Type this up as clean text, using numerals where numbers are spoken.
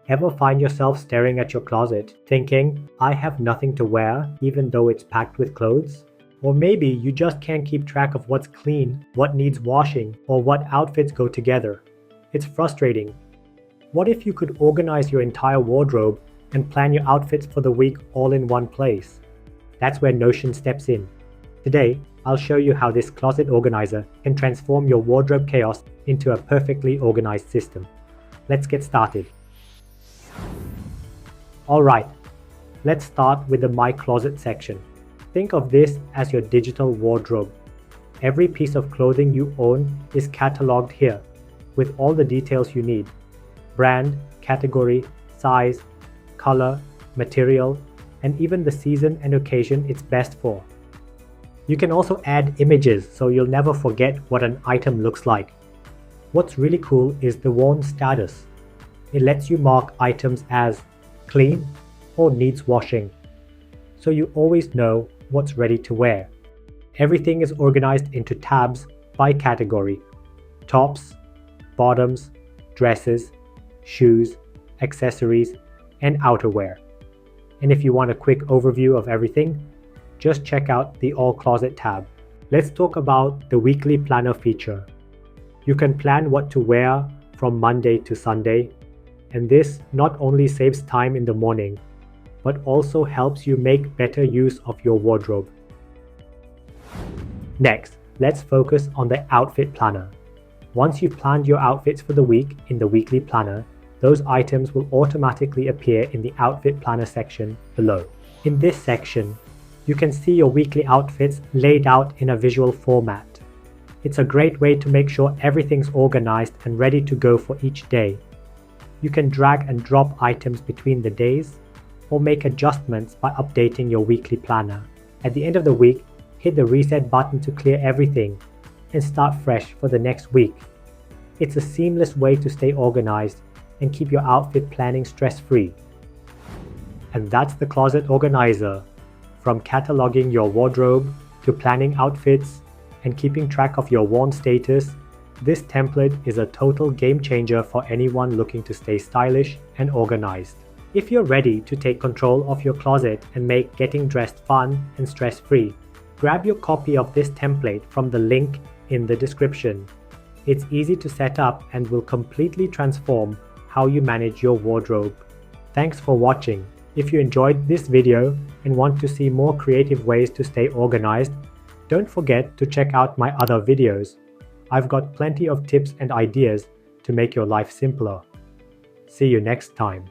Ever find yourself staring at your closet, thinking, I have nothing to wear even though it's packed with clothes? Or maybe you just can't keep track of what's clean, what needs washing, or what outfits go together. It's frustrating. What if you could organize your entire wardrobe and plan your outfits for the week all in one place? That's where Notion steps in. Today, I'll show you how this closet organizer can transform your wardrobe chaos into a perfectly organized system. Let's get started. Alright, let's start with the My Closet section. Think of this as your digital wardrobe. Every piece of clothing you own is cataloged here, with all the details you need: brand, category, size, color, material, and even the season and occasion it's best for. You can also add images so you'll never forget what an item looks like. What's really cool is the worn status. It lets you mark items as clean or needs washing, so you always know what's ready to wear. Everything is organized into tabs by category: tops, bottoms, dresses, shoes, accessories, and outerwear. And if you want a quick overview of everything, just check out the All Closet tab. Let's talk about the weekly planner feature. You can plan what to wear from Monday to Sunday, and this not only saves time in the morning, but also helps you make better use of your wardrobe. Next, let's focus on the outfit planner. Once you've planned your outfits for the week in the weekly planner, those items will automatically appear in the outfit planner section below. In this section, you can see your weekly outfits laid out in a visual format. It's a great way to make sure everything's organized and ready to go for each day. You can drag and drop items between the days, or make adjustments by updating your weekly planner. At the end of the week, hit the reset button to clear everything and start fresh for the next week. It's a seamless way to stay organized and keep your outfit planning stress-free. And that's the closet organizer. From cataloging your wardrobe to planning outfits and keeping track of your worn status, this template is a total game changer for anyone looking to stay stylish and organized. If you're ready to take control of your closet and make getting dressed fun and stress-free, grab your copy of this template from the link in the description. It's easy to set up and will completely transform how you manage your wardrobe. Thanks for watching. If you enjoyed this video and want to see more creative ways to stay organized, don't forget to check out my other videos. I've got plenty of tips and ideas to make your life simpler. See you next time.